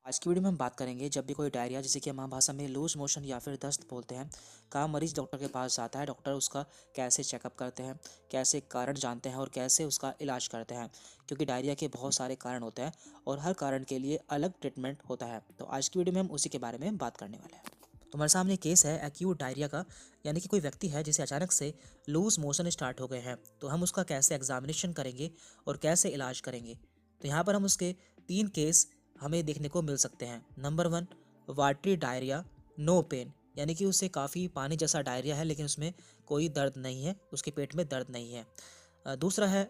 आज की वीडियो में हम बात करेंगे जब भी कोई डायरिया जिसे कि हम आम भाषा में लूज मोशन या फिर दस्त बोलते हैं का मरीज डॉक्टर के पास जाता है। डॉक्टर उसका कैसे चेकअप करते हैं, कैसे कारण जानते हैं और कैसे उसका इलाज करते हैं, क्योंकि डायरिया के बहुत सारे कारण होते हैं और हर कारण के लिए अलग ट्रीटमेंट होता है। तो आज की वीडियो में हम उसी के बारे में बात करने वाले हैं। तो हमारे सामने केस है एक्यूट डायरिया का, यानी कि कोई व्यक्ति है जिसे अचानक से लूज मोशन स्टार्ट हो गए हैं। तो हम उसका कैसे एग्जामिनेशन करेंगे और कैसे इलाज करेंगे। तो यहाँ पर हम उसके 3 केस हमें देखने को मिल सकते हैं। Number 1, watery diarrhoea no pain, यानी कि उसे काफ़ी पानी जैसा डायरिया है लेकिन उसमें कोई दर्द नहीं है, उसके पेट में दर्द नहीं है। दूसरा है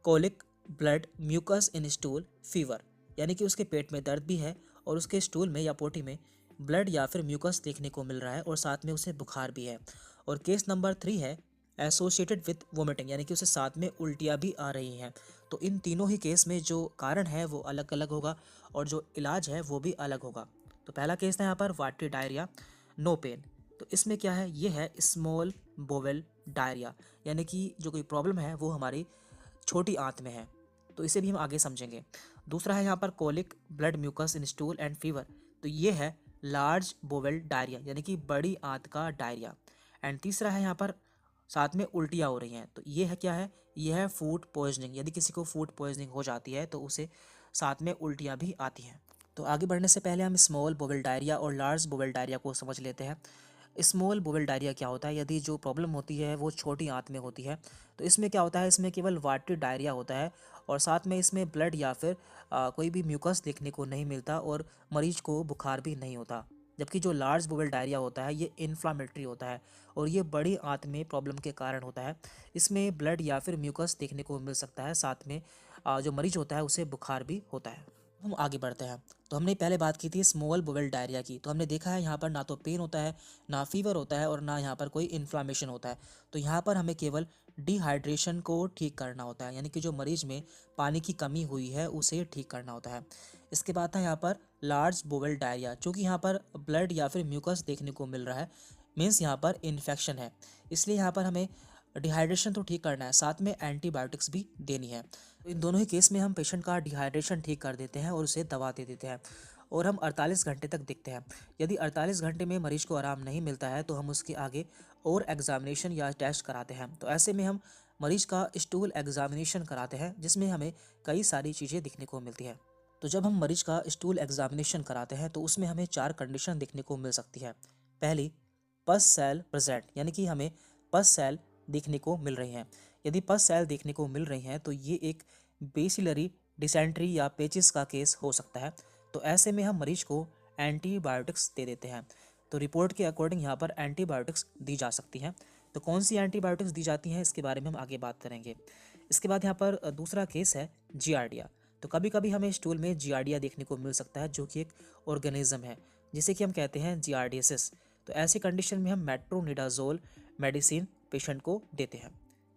colic blood mucus in stool fever, यानी कि उसके पेट में दर्द भी है और उसके स्टूल में या पोटी में ब्लड या फिर म्यूकस देखने को मिल रहा है और साथ में उसे बुखार भी है। और केस नंबर 3 है एसोसिएटेड विथ वोमिटिंग, यानी कि उसे साथ में उल्टियाँ भी आ रही हैं। तो इन तीनों ही केस में जो कारण है वो अलग अलग होगा और जो इलाज है वो भी अलग होगा। तो पहला केस है यहाँ पर वाटरी डायरिया नो पेन। तो इसमें क्या है, ये है स्मॉल बोवेल डायरिया, यानी कि जो कोई प्रॉब्लम है वो हमारी छोटी आंत में है। तो इसे भी हम आगे समझेंगे। दूसरा है यहाँ पर colic blood mucus in stool and fever. तो ये है लार्ज बोवेल डायरिया, यानी कि बड़ी आंत का डायरिया। एंड तीसरा है यहाँ पर साथ में उल्टियाँ हो रही हैं। तो ये है क्या है, ये है फूड पॉइजनिंग, यदि किसी को फूड पॉइजनिंग हो जाती है तो उसे साथ में उल्टियाँ भी आती हैं। तो आगे बढ़ने से पहले हम स्मॉल बोवेल डायरिया और लार्ज बोवेल डायरिया को समझ लेते हैं। स्मॉल बोवेल डायरिया क्या होता है, यदि जो प्रॉब्लम होती है वो छोटी आंत में होती है तो इसमें क्या होता है, इसमें केवल वाटरी डायरिया होता है और साथ में इसमें ब्लड या फिर कोई भी म्यूकस देखने को नहीं मिलता और मरीज को बुखार भी नहीं होता। जबकि जो लार्ज बोवेल डायरिया होता है ये इन्फ्लामेटरी होता है और ये बड़ी आंत में प्रॉब्लम के कारण होता है। इसमें ब्लड या फिर म्यूकस देखने को मिल सकता है, साथ में जो मरीज होता है उसे बुखार भी होता है। हम आगे बढ़ते हैं। तो हमने पहले बात की थी स्मॉल बोवेल डायरिया की। तो हमने देखा है यहाँ पर ना तो पेन होता है, ना फीवर होता है और ना यहाँ पर कोई इन्फ्लामेशन होता है। तो यहाँ पर हमें केवल डिहाइड्रेशन को ठीक करना होता है, यानी कि जो मरीज में पानी की कमी हुई है उसे ठीक करना होता है। इसके बाद था यहाँ पर लार्ज बोवेल डायरिया, चूँकि यहाँ पर ब्लड या फिर म्यूकस देखने को मिल रहा है, मीन्स यहाँ पर इन्फेक्शन है, इसलिए यहाँ पर हमें डिहाइड्रेशन तो ठीक करना है, साथ में एंटीबायोटिक्स भी देनी है। तो इन दोनों ही केस में हम पेशेंट का डिहाइड्रेशन ठीक कर देते हैं और उसे दवा दे देते हैं और हम 48 घंटे तक देखते हैं। यदि 48 घंटे में मरीज को आराम नहीं मिलता है तो हम उसके आगे और एग्जामिनेशन या टेस्ट कराते हैं। तो ऐसे में हम मरीज का स्टूल एग्जामिनेशन कराते हैं जिसमें हमें कई सारी चीज़ें दिखने को मिलती है। तो जब हम मरीज का स्टूल एग्जामिनेशन कराते हैं तो उसमें हमें 4 कंडीशन देखने को मिल सकती है। पहली, पस सेल प्रेजेंट, यानी कि हमें पस सेल देखने को मिल रही हैं। यदि पस सेल देखने को मिल रही हैं तो ये एक बेसिलरी डिसेंट्री या पेचिस का केस हो सकता है। तो ऐसे में हम मरीज को एंटीबायोटिक्स दे देते हैं। तो रिपोर्ट के अकॉर्डिंग यहाँ पर एंटीबायोटिक्स दी जा सकती हैं। तो कौन सी एंटीबायोटिक्स दी जाती हैं इसके बारे में हम आगे बात करेंगे। इसके बाद यहाँ पर दूसरा केस है जियार्डिया। तो कभी कभी हमें स्टूल में जियार्डिया देखने को मिल सकता है, जो कि एक ऑर्गेनिज्म है जिसे कि हम कहते हैं जियार्डियसिस। तो ऐसी कंडीशन में हम मेट्रोनिडाजोल मेडिसिन पेशेंट को देते हैं।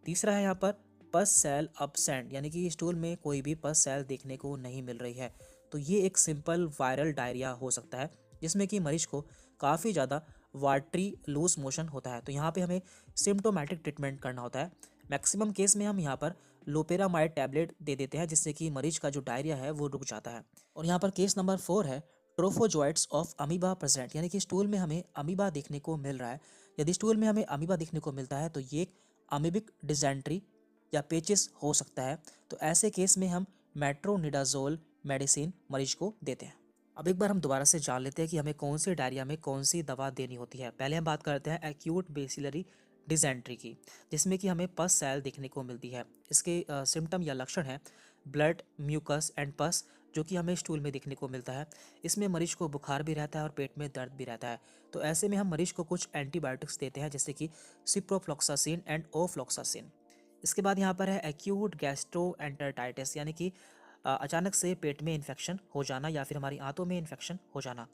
तीसरा है यहाँ पर पस सेल अब्सेंट, यानी कि स्टूल में कोई भी पस सेल देखने को नहीं मिल रही है। तो ये एक सिंपल वायरल डायरिया हो सकता है जिसमें कि मरीज को काफ़ी ज़्यादा वाटरी लूज मोशन होता है। तो यहाँ पे हमें सिम्टोमेटिक ट्रीटमेंट करना होता है। मैक्सिमम केस में हम यहाँ पर लोपेरामाइड टैबलेट दे देते हैं जिससे कि मरीज का जो डायरिया है वो रुक जाता है। और यहाँ पर केस नंबर 4 है ट्रोफोजोइट्स ऑफ अमीबा प्रेजेंट, यानी कि स्टूल में हमें अमीबा देखने को मिल रहा है। यदि स्टूल में हमें अमीबा देखने को मिलता है तो ये एक अमीबिक डिसेंट्री या पेचिस हो सकता है। तो ऐसे केस में हम मेट्रोनिडाजोल मेडिसिन मरीज को देते हैं। अब एक बार हम दोबारा से जान लेते हैं कि हमें कौन से डायरिया में कौन सी दवा देनी होती है। पहले हम बात करते हैं एक्यूट बेसिलरी डिसेंट्री की, जिसमें कि हमें पस सेल देखने को मिलती है। इसके सिम्टम या लक्षण हैं ब्लड, म्यूकस एंड पस, जो कि हमें स्टूल में देखने को मिलता है। इसमें मरीज को बुखार भी रहता है और पेट में दर्द भी रहता है। तो ऐसे में हम मरीज को कुछ एंटीबायोटिक्स देते हैं जैसे कि सिप्रोफ्लॉक्सासिन एंड ओफ्लॉक्सासिन। इसके बाद यहाँ पर है एक्यूट गैस्ट्रोएंटरटाइटिस, यानी कि अचानक से पेट में इन्फेक्शन हो जाना या फिर हमारी आंतों में इन्फेक्शन हो जाना।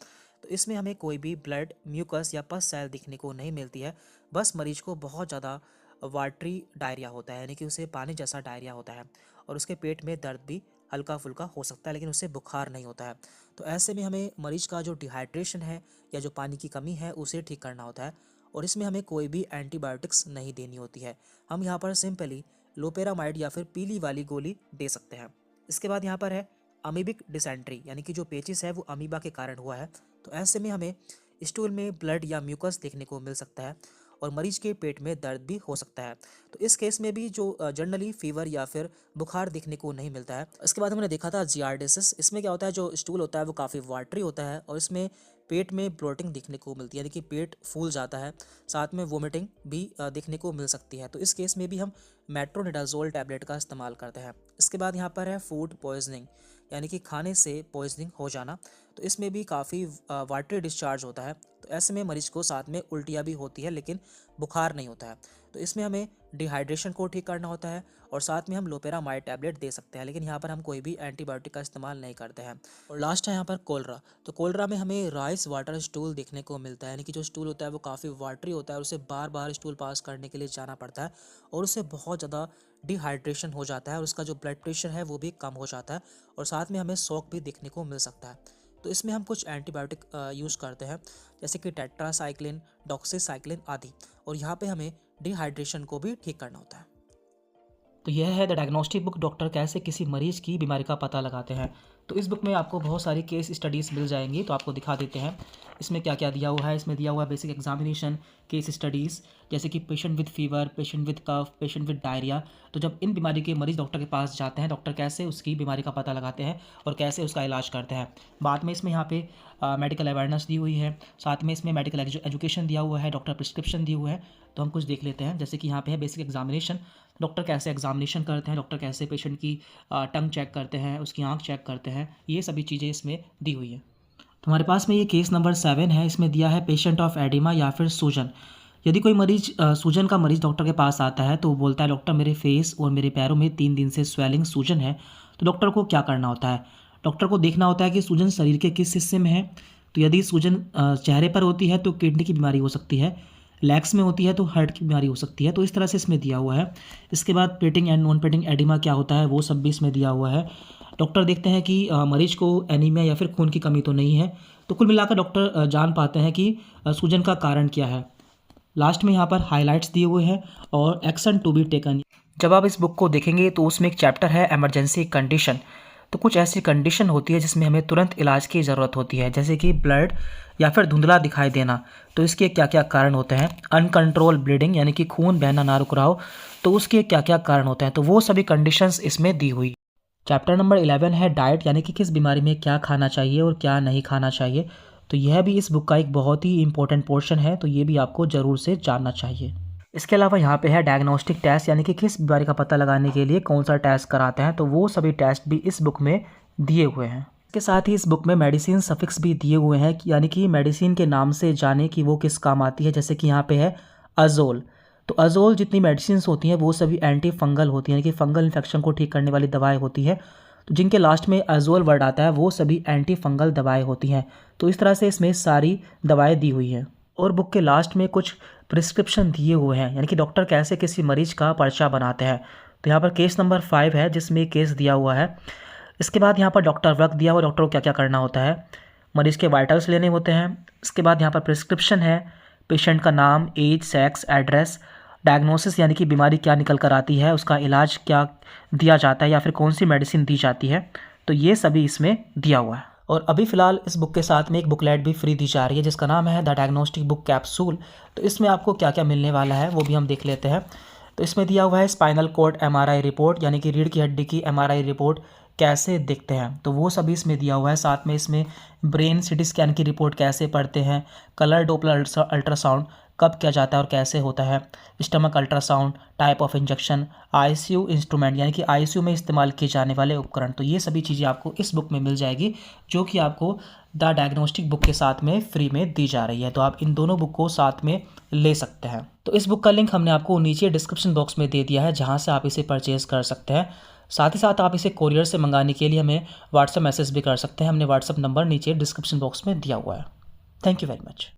तो इसमें हमें कोई भी ब्लड, म्यूकस या पस सेल दिखने को नहीं मिलती है, बस मरीज को बहुत ज़्यादा वाटरी डायरिया होता है, यानी कि उसे पानी जैसा डायरिया होता है और उसके पेट में दर्द भी हल्का फुल्का हो सकता है लेकिन उससे बुखार नहीं होता है। तो ऐसे में हमें मरीज का जो डिहाइड्रेशन है या जो पानी की कमी है उसे ठीक करना होता है और इसमें हमें कोई भी एंटीबायोटिक्स नहीं देनी होती है। हम यहाँ पर सिंपली लोपेरामाइड या फिर पीली वाली गोली दे सकते हैं। इसके बाद यहाँ पर है अमीबिक डिसेंट्री यानी कि जो पेचिस है वो अमीबा के कारण हुआ है। तो ऐसे में हमें स्टूल में ब्लड या म्यूकस देखने को मिल सकता है और मरीज के पेट में दर्द भी हो सकता है। तो इस केस में भी जो जनरली फीवर या फिर बुखार देखने को नहीं मिलता है। इसके बाद हमने देखा था जियार्डिसिस। इसमें क्या होता है, जो स्टूल होता है वो काफ़ी वाटरी होता है और इसमें पेट में ब्लोटिंग देखने को मिलती है, यानी कि पेट फूल जाता है, साथ में वोमिटिंग भी देखने को मिल सकती है। तो इस केस में भी हम मेट्रोनिडाजोल टैबलेट का इस्तेमाल करते हैं। इसके बाद यहाँ पर है फूड पॉइजनिंग, यानी कि खाने से पॉइजनिंग हो जाना। तो इसमें भी काफ़ी वाटरी डिस्चार्ज होता है। तो ऐसे में मरीज को साथ में उल्टियाँ भी होती है लेकिन बुखार नहीं होता है। तो इसमें हमें डिहाइड्रेशन को ठीक करना होता है और साथ में हम लोपेरामाइड टैबलेट दे सकते हैं, लेकिन यहाँ पर हम कोई भी एंटीबायोटिक का इस्तेमाल नहीं करते हैं। और लास्ट है यहाँ पर कोलरा। तो कोलरा में हमें राइस वाटर स्टूल देखने को मिलता है, यानी कि जो स्टूल होता है वो काफ़ी वाटरी होता है और उसे बार बार स्टूल पास करने के लिए जाना पड़ता है और उससे बहुत ज़्यादा डिहाइड्रेशन हो जाता है और उसका जो ब्लड प्रेशर है वो भी कम हो जाता है और साथ में हमें शॉक भी देखने को मिल सकता है। तो इसमें हम कुछ एंटीबायोटिक यूज़ करते हैं, जैसे कि टेट्रासाइक्लिन, डॉक्सीसाइक्लिन आदि, और यहाँ पे हमें डिहाइड्रेशन को भी ठीक करना होता है। तो यह है द डायग्नोस्टिक बुक, डॉक्टर कैसे किसी मरीज़ की बीमारी का पता लगाते हैं। तो इस बुक में आपको बहुत सारी केस स्टडीज़ मिल जाएंगी, तो आपको दिखा देते हैं इसमें क्या क्या दिया हुआ है। इसमें दिया हुआ है बेसिक एग्जामिनेशन, केस स्टडीज़, जैसे कि patient with fever, patient with cough, patient with diarrhoea. तो जब इन बीमारी के मरीज़ डॉक्टर के पास जाते हैं, डॉक्टर कैसे उसकी बीमारी का पता लगाते हैं और कैसे उसका इलाज करते हैं। बाद में इसमें यहाँ पे मेडिकल अवेयरनेस दी हुई है, साथ में इसमें मेडिकल एजुकेशन दिया हुआ है, डॉक्टर प्रिस्क्रिप्शन दिए हुए हैं। तो हम कुछ देख लेते हैं, जैसे कि यहाँ पे है बेसिक एग्जामिनेशन, डॉक्टर कैसे एग्जामिनेशन करते हैं, डॉक्टर कैसे पेशेंट की टंग चेक करते हैं, उसकी आंख चेक करते हैं, ये सभी चीज़ें इसमें दी हुई है। तो हमारे पास में ये केस नंबर 7 है। इसमें दिया है पेशेंट ऑफ एडिमा या फिर सूजन। यदि कोई मरीज सूजन का मरीज डॉक्टर के पास आता है तो वो बोलता है डॉक्टर मेरे फेस और मेरे पैरों में 3 दिन से स्वेलिंग सूजन है। तो डॉक्टर को क्या करना होता है, डॉक्टर को देखना होता है कि सूजन शरीर के किस हिस्से में है। तो यदि सूजन चेहरे पर होती है तो किडनी की बीमारी हो सकती है, लेग्स में होती है तो हार्ट की बीमारी हो सकती है। तो इस तरह से इसमें दिया हुआ है। इसके बाद painting and non painting oedema क्या होता है वो सब भी इसमें दिया हुआ है। डॉक्टर देखते हैं कि मरीज को एनीमिया या फिर खून की कमी तो नहीं है। तो कुल मिलाकर डॉक्टर जान पाते हैं कि सूजन का कारण क्या है। लास्ट में यहाँ पर हाइलाइट्स दिए हुए हैं और एक्शन टू बी टेकन। जब आप इस बुक को देखेंगे तो उसमें एक चैप्टर है इमरजेंसी कंडीशन। तो कुछ ऐसी कंडीशन होती है जिसमें हमें तुरंत इलाज की ज़रूरत होती है, जैसे कि ब्लड या फिर धुंधला दिखाई देना। तो इसके क्या क्या कारण होते हैं, अनकंट्रोल ब्लीडिंग यानी कि खून बहना ना रुक रहा हो, तो उसके क्या क्या कारण होते हैं। तो वो सभी कंडीशंस इसमें दी हुई। चैप्टर नंबर 11 है डाइट, यानी कि किस बीमारी में क्या खाना चाहिए और क्या नहीं खाना चाहिए। तो यह भी इस बुक का एक बहुत ही इंपॉर्टेंट पोर्शन है, तो ये भी आपको ज़रूर से जानना चाहिए। इसके अलावा यहाँ पे है डायग्नोस्टिक टेस्ट, यानी कि किस बीमारी का पता लगाने के लिए कौन सा टेस्ट कराते हैं। तो वो सभी टेस्ट भी इस बुक में दिए हुए हैं। इसके साथ ही इस बुक में मेडिसिन सफिक्स भी दिए हुए हैं, यानी कि मेडिसिन के नाम से जाने कि वो किस काम आती है। जैसे कि यहाँ पे है अजोल। तो अजोल जितनी मेडिसिन होती हैं वो सभी एंटी फंगल होती हैं, यानी कि फंगल इन्फेक्शन को ठीक करने वाली दवाएं होती है। तो जिनके लास्ट में अजोल वर्ड आता है वो सभी एंटी फंगल दवाएं होती हैं। तो इस तरह से इसमें सारी दवाएं दी हुई हैं। और बुक के लास्ट में कुछ प्रिस्क्रिप्शन दिए हुए हैं, यानी कि डॉक्टर कैसे किसी मरीज का पर्चा बनाते हैं। तो यहाँ पर केस नंबर 5 है जिसमें केस दिया हुआ है। इसके बाद यहाँ पर डॉक्टर वर्क दिया हुआ, डॉक्टर को क्या क्या करना होता है, मरीज़ के वाइटल्स लेने होते हैं। इसके बाद यहाँ पर प्रिस्क्रिप्शन है, पेशेंट का नाम, एज, सेक्स, एड्रेस, डायग्नोसिस यानी कि बीमारी क्या निकल कर आती है, उसका इलाज क्या दिया जाता है या फिर कौन सी मेडिसिन दी जाती है। तो ये सभी इसमें दिया हुआ है। और अभी फ़िलहाल इस बुक के साथ में एक बुकलेट भी फ्री दी जा रही है जिसका नाम है द डायग्नोस्टिक बुक कैप्सूल। तो इसमें आपको क्या क्या मिलने वाला है वो भी हम देख लेते हैं। तो इसमें दिया हुआ है स्पाइनल कॉर्ड MRI रिपोर्ट, यानी कि रीढ़ की हड्डी की MRI रिपोर्ट कैसे देखते हैं, तो वो सभी इसमें दिया हुआ है। साथ में इसमें ब्रेन CT स्कैन की रिपोर्ट कैसे पढ़ते हैं, कलर डोपलर अल्ट्रासाउंड कब किया जाता है और कैसे होता है, stomach ultrasound, type of injection, ICU instrument यानी कि ICU में इस्तेमाल किए जाने वाले उपकरण। तो ये सभी चीज़ें आपको इस बुक में मिल जाएगी जो कि आपको द डायग्नोस्टिक बुक के साथ में फ्री में दी जा रही है। तो आप इन दोनों बुक को साथ में ले सकते हैं। तो इस बुक का लिंक हमने आपको नीचे डिस्क्रिप्शन बॉक्स में दे दिया है जहाँ से आप इसे परचेज कर सकते हैं। साथ ही साथ आप इसे कोरियर से मंगाने के लिए हमें व्हाट्सएप मैसेज भी कर सकते हैं। हमने व्हाट्सएप नंबर नीचे डिस्क्रिप्शन बॉक्स में दिया हुआ है। Thank you very much.